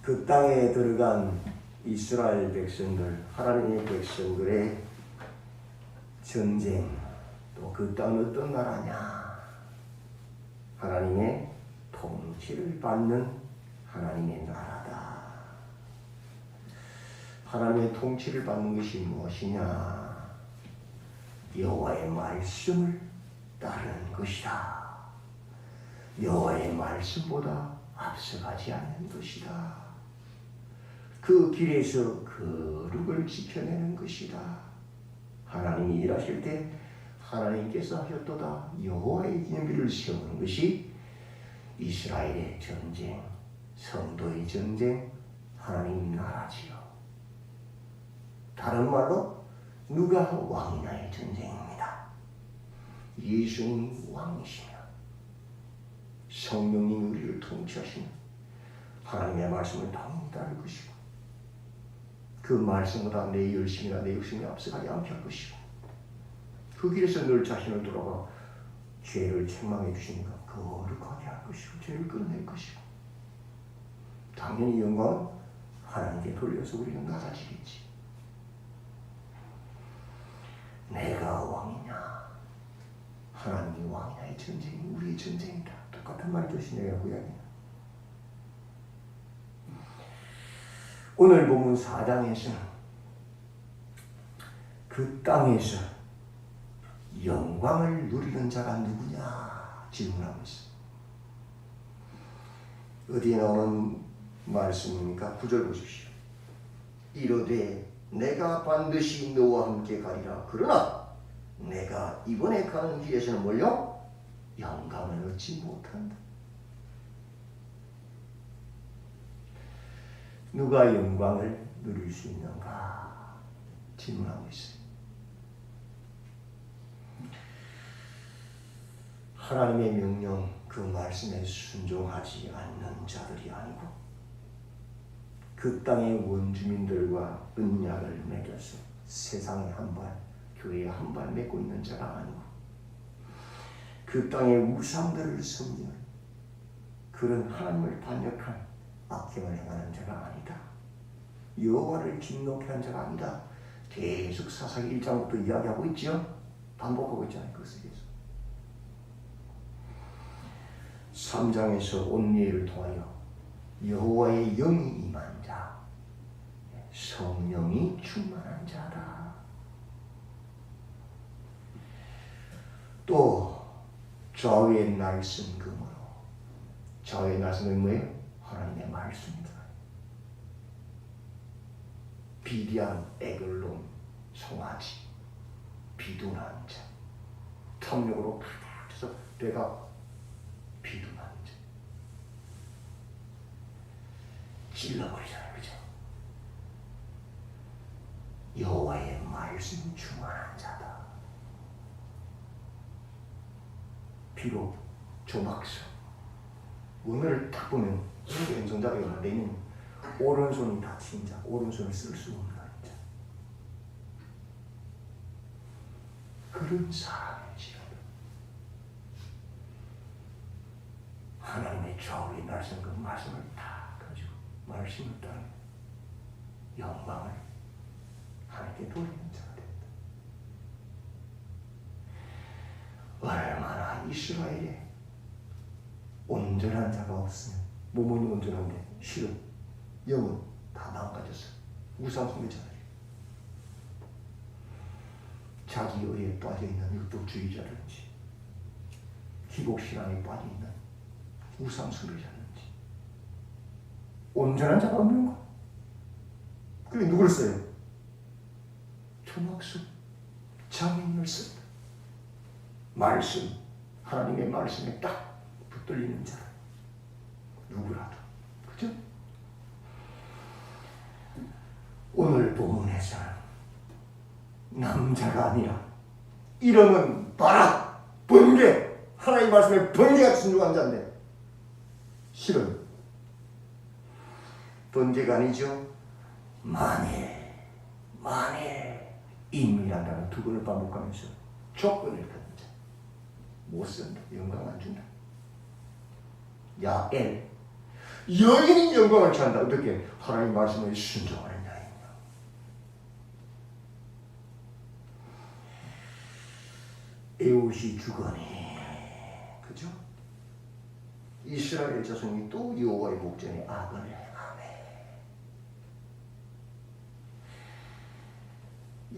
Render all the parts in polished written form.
그 땅에 들어간 이스라엘 백성들, 하나님의 백성들의 전쟁, 또 그 땅은 어떤 나라냐? 하나님의 통치를 받는 하나님의 나라다. 하나님의 통치를 받는 것이 무엇이냐? 여호와의 말씀을 따르는 것이다. 여호와의 말씀보다 앞서가지 않는 것이다. 그 길에서 거룩을 지켜내는 것이다. 하나님이 일하실 때 하나님께서 하셨도다. 여호와의 기념비를 세우는 것이 이스라엘의 전쟁, 성도의 전쟁, 하나님 나라지요. 다른 말로 누가 왕이냐의 전쟁입니다. 예수님이 왕이시며 성령이 우리를 통치하시는 하나님의 말씀을 당연히 따를 것이고, 그 말씀보다 내 열심이나 내 욕심이 앞서가지 않게 할 것이고, 그 길에서 늘 자신을 돌아가 죄를 책망해 주시니까 거룩하게 할 것이고 죄를 끊어낼 것이고, 당연히 영광은 하나님께 돌려서 우리는 나아지겠지. 내가 왕이냐 하나님이 왕이냐의 전쟁이 우리의 전쟁이다. 똑같은 말이 시내가 구약이냐. 오늘 본문 4장에서는 그 땅에서 영광을 누리는 자가 누구냐 질문하고 있습니다. 어디에 나오는 말씀입니까? 9절 보십시오. 이르되 내가 반드시 너와 함께 가리라. 그러나 내가 이번에 가는 길에서는 뭘요? 영광을 얻지 못한다. 누가 영광을 누릴 수 있는가 질문하고 있습니다. 하나님의 명령, 그 말씀에 순종하지 않는 자들이 아니고, 그 땅의 원주민들과 언약을 맺어서 세상에 한 발, 교회에 한 발 맺고 있는 자가 아니고, 그 땅의 우상들을 섬기는 그런 하나님을 반역한 악행을 행하는 자가 아니다. 여호와를 진노케 한 자가 아니다. 계속 사사기 1장부터 이야기하고 있죠. 반복하고 있잖아요. 그것에 대해서 3장에서 온리를 통하여 여호와의 영이 임한 자, 성령이 충만한 자다. 또 좌우의 날선 금으로, 좌우의 날선 금이 뭐예요? 하나님의 말씀이다. 비리한 애글론 송아지, 비둔한 자, 탐욕으로 가득해서 배가 비둔한 자, 찔러버리잖아요. 그죠? 여호와의 말씀이 충만한 자다. 비록 조막서 오늘 딱 보면 왼손잡이가 내면 오른손이 다친 자, 오른손을 쓸 수 없는 자, 그런 사람이지요. 하나님의 좌우의 날선 그 말씀을 다 가지고 말씀을 따르면 영광을 하나님께 돌리는 자가 된다. 얼마나 이스라엘에 온전한 자가 없으면, 몸은 온전한데 실은 영은 다 망가졌어. 우상 숭배잖아요. 자기 의에 빠져있는 율법주의자든지 기복신앙에 빠져있는 우상 숭배자든지 온전한 자가 없는 거. 그게 누구를 써요? 초막수 장인을 쓴다. 말씀, 하나님의 말씀에 딱 붙들리는 자, 누구라도. 그죠? 오늘 본문에서는 남자가 아니라 이름은 바라, 번개, 하나님 말씀에 번개가 순종한 자인데, 실은 번개가 아니죠. 만일 인이라는 단어 두 번을 반복하면서 조건을 갖는 자, 못 쓴다, 영광 안 준다. 야엘, 여인이 영광을 취한다. 어떻게? 하나님 말씀에 순종하는 자입니다. 에봇이 주거니, 그죠? 이스라엘 자손이 또 여호와의 목전에 악을 행하매.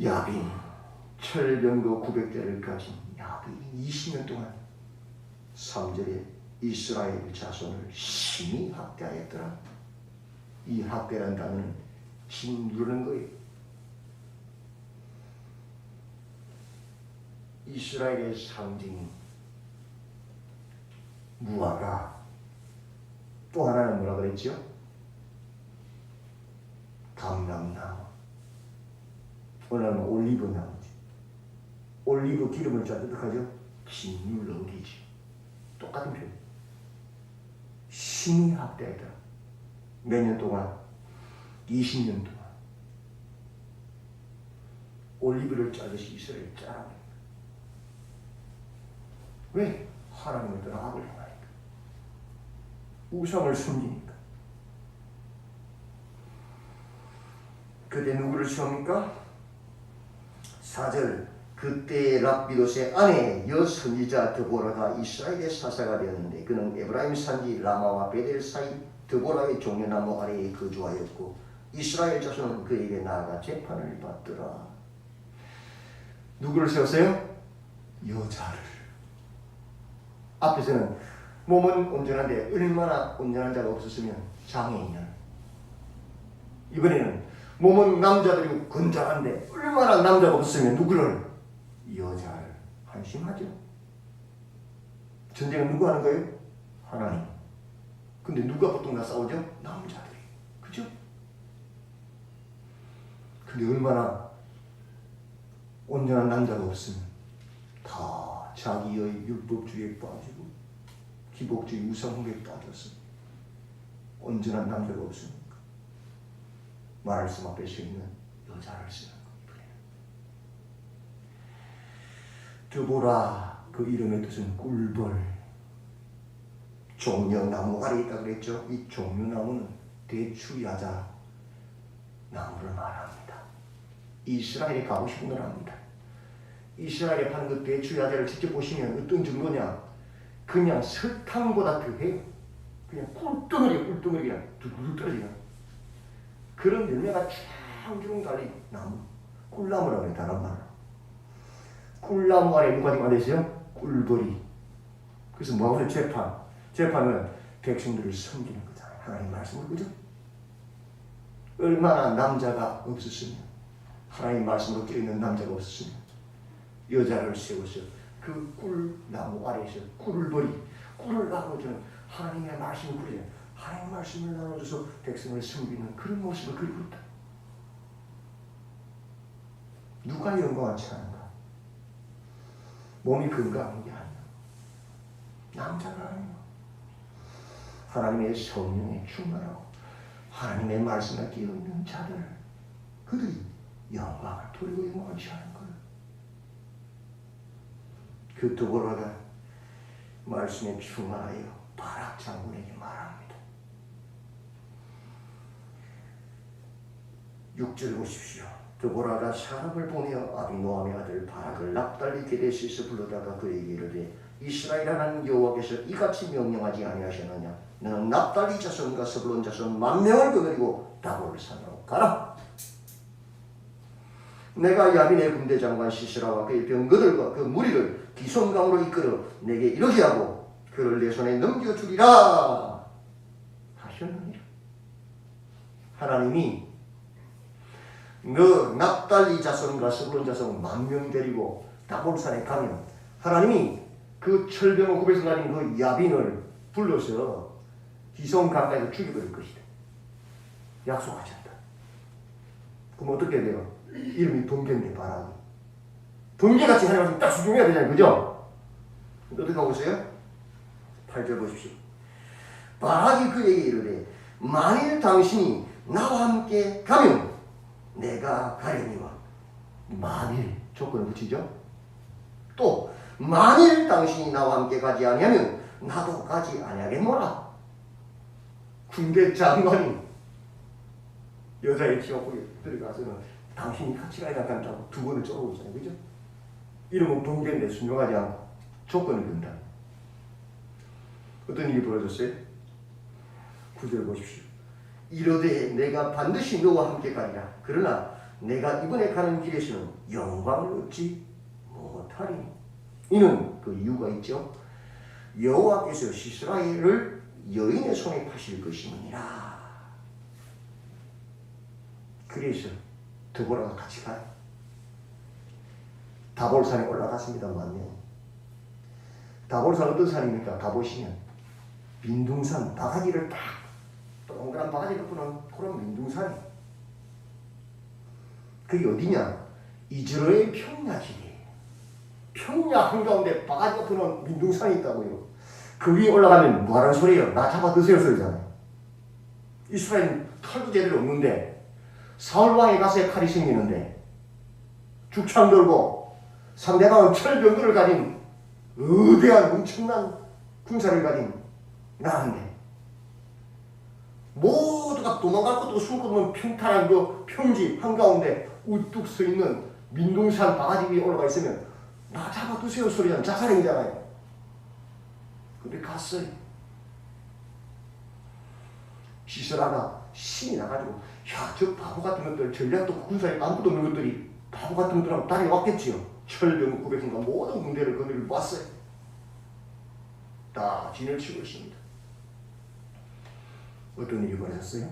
야빈 철병거 900대를 가진 야빈이 20년 동안 3절에 이스라엘 자손을 심히 학대하였더라. 이 학대라는 단어는 짓누르는 거예요. 이스라엘의 상징인 무화과, 또 하나는 뭐라 그랬죠? 감람나무, 오늘은 올리브 나무지. 올리브 기름을 짜도 어떡하죠? 짓눌러기지. 똑같은 표현. 심히 학대하더라. 몇 년 동안? 20년 동안. 올리브를 짜듯이 이스라엘 짜라. 왜? 하나님을 떠나 악을 행하니까. 우상을 숨기니까. 그때 누구를 시험합니까? 4절 그때 랍비롯의 아내 여선지자 드보라가 이스라엘의 사사가 되었는데 그는 에브라임 산지 라마와 베델 사이 드보라의 종려나무 아래에 거주하였고 이스라엘 자손은 그에게 나아가 재판을 받더라. 누구를 세웠어요? 여자를. 앞에서는 몸은 온전한데 얼마나 온전한 자가 없었으면 장애인을. 이번에는 몸은 남자들이고 건장한데 얼마나 남자가 없었으면 누구를? 여자를. 한심하죠. 전쟁은 누구 하는 거예요? 하나님. 근데 누가 보통 다 싸우죠? 남자들이. 그죠? 근데 얼마나 온전한 남자가 없으면 다 자기의 율법주의에 빠지고 기복주의 우상숭배에 빠졌어. 온전한 남자가 없으니까 말씀 앞에 서 있는 여자를 쓰는 겁니다. 드보라, 그 이름의 뜻은 꿀벌. 종려나무 아래 있다 그랬죠. 이 종려나무는 대추야자 나무를 말합니다. 이스라엘에 가고 싶은 걸 압니다. 이스라엘에 파는 그 대추야자를 직접 보시면 어떤 증거냐? 그냥 설탕보다 더해요. 그냥 꿀덩어리 그냥 두두두 떨어지는 그런 열매가 쫙 달린 나무, 꿀나무라고 해요. 다른 말로. 꿀나무 아래 누가 지금 앉아있어요? 꿀벌이. 그래서 뭐하고 있어요? 재판은 백성들을 섬기는 거잖아요. 하나님 말씀을. 그죠? 얼마나 남자가 없었으면, 하나님 말씀으로 껴있는 남자가 없었으면 여자를 세워서 그 꿀나무 아래에서 꿀을 나눠주는 하나님의 말씀을 부르잖아요. 하나님의 말씀을 나눠줘서 백성을 섬기는 그런 모습을 그리고 있다. 누가 영광을 취하는가? 몸이 건강한 게 아니야. 남자가 아니야. 하나님의 성령에 충만하고 하나님의 말씀에 끼어있는 자들, 그들이 영광을 돌리고 영광을 취하는 거예요. 그 드보라가 말씀에 충만하여 바락 장군에게 말합니다. 6절 보십시오. 드보라가 사람을 보내어 아비노함의 아들 바락을 납달리 게데스에서 불러다가 그에게 이르되 이스라엘 하나님 여호와께서 이같이 명령하지 아니하셨느냐? 너는 납달리 자손과 스불론 자손 10,000명을 거느리고 다볼을 산으로 가라. 내가 야빈의 군대 장관 시스라와 그의 병거들과 그 무리를 기손강으로 이끌어 내게 이르게 하고 그를 내 손에 넘겨주리라 하셨느니라. 하나님이 너 납달리 자손과 스불론 자손 10,000명 데리고 다볼산에 가면 하나님이 그 철병을 굽에서 나린 그 야빈을 불러서 기손 가까이서 죽여버릴 것이다. 약속하셨다. 그럼 어떻게 돼요? 이름이 번개인데 바락이. 번개같이 하나님 말씀 딱 수중해야 되잖아요. 그죠? 어떻게 하고 있어요? 8절 보십시오. 바락이 그에게 이르되 만일 당신이 나와 함께 가면 내가 가려니와. 만일 조건을 붙이죠. 또 만일 당신이 나와 함께 가지 아니하면 나도 가지 아니하겠노라. 군대 장관이 여자의 지역구에 들어가서는 당신이 같이 가야 한다고 두 번을 쪼르고 있잖아요. 그죠? 이러면 번개인데 순종하지 않고 조건을 건다. 어떤 일이 벌어졌어요? 9절 보십시오. 이르되 내가 반드시 너와 함께 가리라. 그러나 내가 이번에 가는 길에서는 영광을 얻지 못하리니. 이는 그 이유가 있죠. 여호와께서 시스라를 여인의 손에 파실 것임이니라. 그래서 드보라가 같이 가요. 다볼산에 올라갔습니다만요. 다볼산 어떤 산입니까? 가보시면 민둥산, 바가지를 딱 동그란 바가지를 푸는 그런 민둥산이. 그게 어디냐? 이즈라엘 평야지대예요. 평야 한가운데 바가지가 푸는 민둥산이 있다고요. 그 위에 올라가면 뭐하는 소리예요? 나 잡아 드세요 소리잖아요. 이스라엘은 칼도 제대로 없는데 사울왕의 가서에 칼이 생기는데 죽창 들고 상대방은 철병거를 가진 의대한 엄청난 군사를 가진 나라인데 모두가 도망갈 것도 숨을 것도 없는 평탄한 그 평지 한가운데 우뚝 서 있는 민둥산 바가지 위에 올라가 있으면 나 잡아 드세요 소리잖아요. 자살행위잖아요. 근데 갔어요. 시스라가 신이 나가지고 야, 저 바보 같은 것들 전략도 군사에 아무것도 없는 것들이 바보 같은 것들하고 달려왔겠지요. 철병 900인가 모든 군대를 거느리고 왔어요. 다 진을 치고 있습니다. 어떤 일이 벌어졌어요?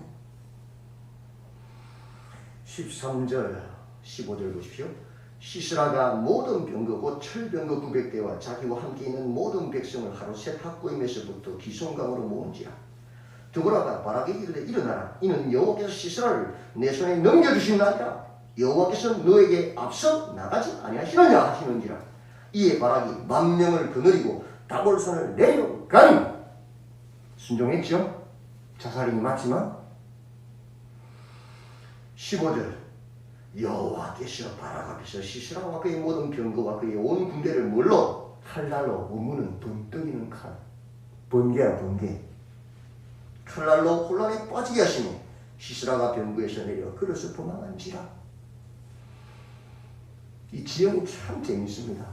13절 15절 보십시오. 시스라가 모든 병거 곧 철병거 900대와 자기와 함께 있는 모든 백성을 하루 셋 학고임에서부터 기송강으로 모은지라. 드보라가 바라게 이르되 일어나라. 이는 여호와께서 시스라를 내 손에 넘겨주신다니라. 여호와께서 너에게 앞서 나가지 아니하시느냐 하시는지라. 이에 바락이 10,000명을 거느리고 다볼산을 내려가니. 순종했죠. 자살이 맞지만 15절 여호와께서 바락 앞에서 시스라와 그의 모든 병거와 그의 온 군대를 물러 칼날로 우무는 돈떠기는 칼 번개야 번개 칼날로 혼란에 빠지게 하시니 시스라가 병거에서 내려 그릇을 도망한지라. 이 지형이 참 재밌습니다.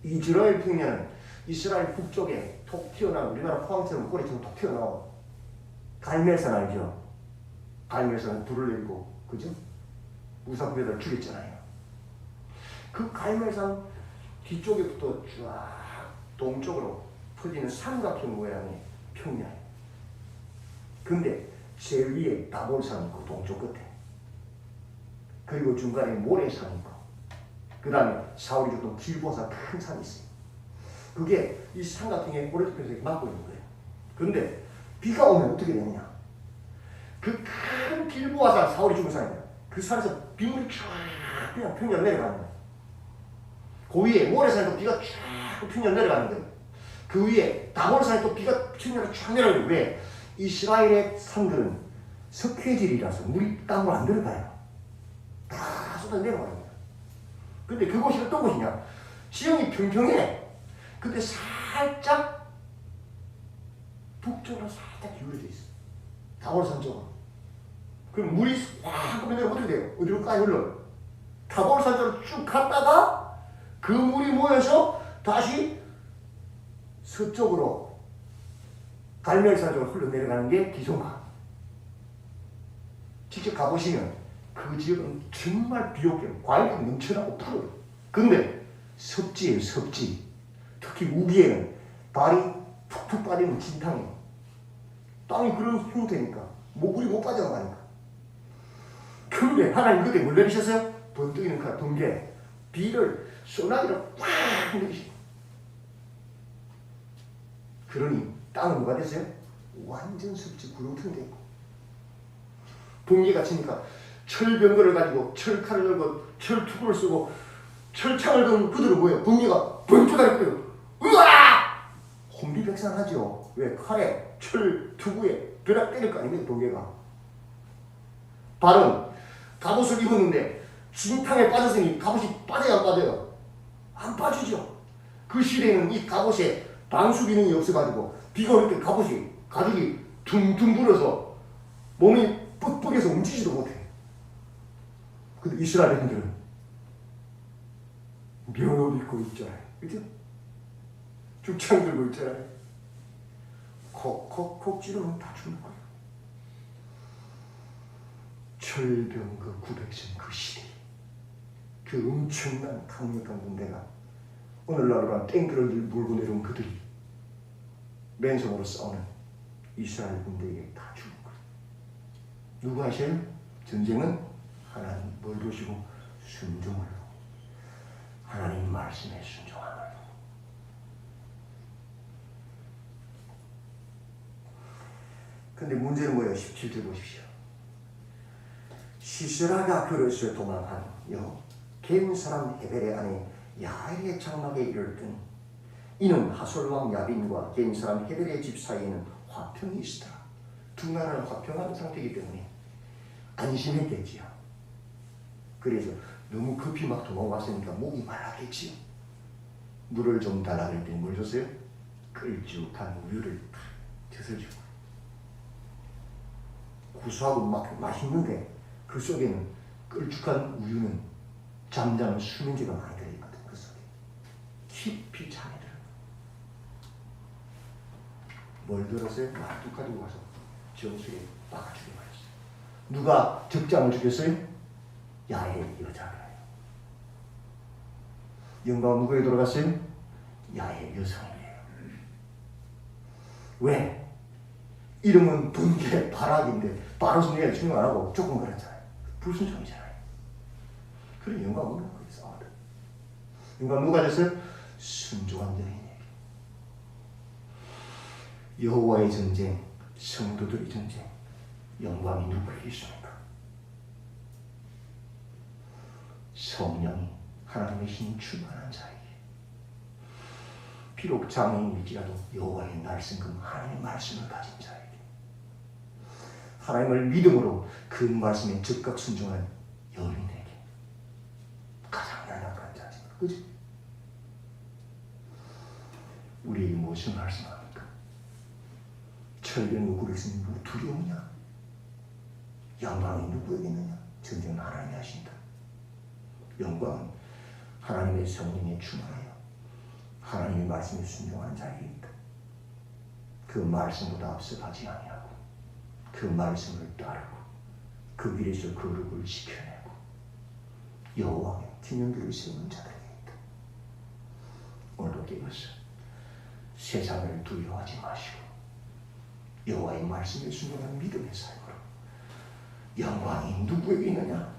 이스라엘 평야는 이스라엘 북쪽에 톡 튀어나온 우리나라 포항처럼 꼬리처럼 톡 튀어나온 갈멜산 알죠? 갈멜산은 불을 내리고 그죠? 무사부에다 죽였잖아요. 그 갈멜산 뒤쪽에부터 쫙 동쪽으로 퍼지는 삼각형 모양의 평야예요. 근데 제일 위에 다볼산이 있고 동쪽 끝에 그리고 중간에 모래산이 있고 그 다음에 사울이 줬던 길보산 큰 산이 있어요. 그게 이 삼각형의 오른쪽에서 막고 있는 거예요. 근데 비가 오면 어떻게 되느냐? 그 큰 길보아산 사울이 죽은 산이에요. 그 산에서 빗물이 쫙 그냥 평야로 내려가는 거예요. 그 위에 모래산에도 비가 쫙 평야로 내려가는 거예요. 그 위에 다볼산에 또 비가 평야로 쫙 내려가는 거예요. 왜? 이스라엘의 산들은 석회질이라서 물이 땅으로 안 들어가요. 다 쏟아 내려가는 거예요. 근데 그곳이 어떤 곳이냐? 지형이 평평해. 근데 살짝 북쪽으로 살짝 기울어져 있어. 다볼산 쪽으로. 그럼 물이 확 한꺼번에 내려 어떻게 돼요? 어디로 까요? 흘러요. 다볼산 쪽으로 쭉 갔다가 그 물이 모여서 다시 서쪽으로 갈멜산 쪽으로 흘러내려가는 게 기송강. 직접 가보시면 그 지역은 정말 비옥해요. 과일도 넘쳐나고 푸르요. 근데 섭지예요, 섭지. 특히 우기에는 발이 푹푹 빠지는 진탕이에요. 땅이 그런 형태니까 물이 못 빠져나가니까. 근데 하나님 그때 뭘 내리셨어요? 번뜩이는 칼, 번개. 비를 소나기로 꽉 내리시고. 그러니 땅은 뭐가 됐어요? 완전 섭지 구렁텅이 됐고. 번개가 치니까 철병거를 가지고 철칼을 들고 철투구를 쓰고 철창을 든 그들은 뭐예요? 번개가 번쩍할 거예요. 으아! 혼비백산하죠. 왜? 칼에 철투구에 벼락 때릴 거 아닙니까? 번개가. 발은 갑옷을 입었는데 진탕에 빠졌으니 갑옷이 빠져야 안 빠져요? 안 빠지죠. 그 시대에는 이 갑옷에 방수 기능이 없어가지고 비가 올 때 갑옷이 가죽이 둥둥 불어서 몸이 뻑뻑해서 움직이지도 못해. 근데 이스라엘인들은 면옷 입고 있잖아요. 그죠? 죽창 들고 있잖아요. 콕콕콕 찌르면 다 죽는 거예요. 철병 그 900전 그 시대, 그 엄청난 강력한 군대가 오늘날로 탱크를 몰고 내려온 그들이 맨손으로 싸우는 이스라엘 군대에게 다 죽은 거예요. 누구 하셔요? 전쟁은 하나님 뭘 보시고? 순종을. 하나님 말씀에 순종함을. 근데 문제는 뭐예요? 17절 보십시오. 시스라가 그릇을 도망하여 겐 사람 헤벨의 아내 야엘의 장막에 이를 든 이는 하솔 왕 야빈과 겐 사람 헤벨의 집 사이에는 화평이 있었다. 두 나라는 화평한 상태이기 때문에 안심했겠지요. 그래서 너무 급히 막 도망왔으니까 목이 말랐겠지요. 물을 좀 달라 그랬더니 뭘 줬어요? 끌쭉한 우유를 탁 젖을 주고, 구수하고 막 맛있는데 그 속에는 끌쭉한 우유는 잠자는 수면제가 많이 들어있거든. 그 속에 깊이 잠에 들어. 뭘 들었어요? 말뚝 가지고 가서 정수에 박아주게 말했어요. 누가 적장을 죽였어요? 야의 여자가요. 영광은 누구에게 돌아갔어요? 야의 여성이에요. 왜? 이름은 분개 바락인데 바로스니가 증명 안 하고 조금 그랬잖아요. 불순종이잖아요. 그래 영광 없는 거예요. 싸워도. 영광 누가 됐어요? 순종한 여인에게. 여호와의 전쟁, 성도들의 전쟁, 영광이 누구에게 있습니까? 성령이 하나님의 힘이 충만한 자에게. 비록 장애인일지라도 여호와의 날성금 하나님의 말씀을 가진 자에게. 하나님을 믿음으로 그 말씀에 즉각 순종한 여인에게 가장 연약한 자지. 그죠? 우리에게 무엇을 말씀합니까? 철병 누구에게는 두려우냐? 영광이 누구에게 있느냐? 전쟁은 하나님이 하신다. 영광은 하나님의 성령에 충만하여 하나님의 말씀에 순종하는 자에게 있다. 그 말씀보다 앞서가지 아니하고 그 말씀을 따르고 그 길에서 거룩을 지켜내고 여호와의 기념비를 세우는 자들에게 있다. 오늘도 깨어서 세상을 두려워하지 마시고 여호와의 말씀에 순종하는 믿음의 삶으로 영광이 누구에게 있느냐?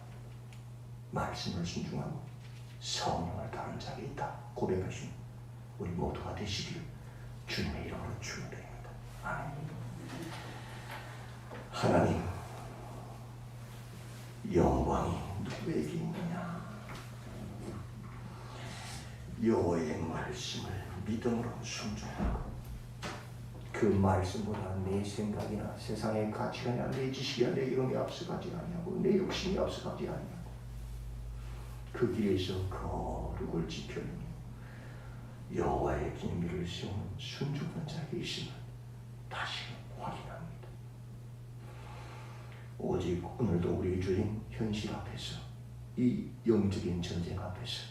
말씀을 순종하고 성령을 따르는 자에게 있다. 고백하신 우리 모두가 되시길 주님의 이름으로 축원드립니다. 아멘. 하나님, 영광이 누구에게 있느냐? 여호와의 말씀을 믿음으로 순종하고 그 말씀보다 내 생각이나 세상의 가치나 내 지식이나 내 이름이 앞서가지 아니하고 내 욕심이 앞서가지 아니하고 그 길에서 거룩을 지켜내며 여호와의 기념비를 세우는 순종한 자에게 있음을 다시 확인합니다. 오직 오늘도 우리 주인 현실 앞에서 이 영적인 전쟁 앞에서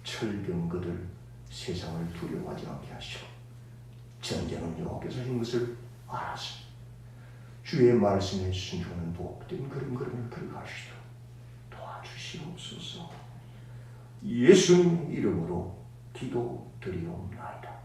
철병거들 세상을 두려워하지 않게 하시고 전쟁은 여호와께서 하신 것을 알아서 주의 말씀에 순종하는 복된 걸음걸음을 걸어가시도록 도와주시옵소서. 예수님 이름으로 기도드리옵나이다.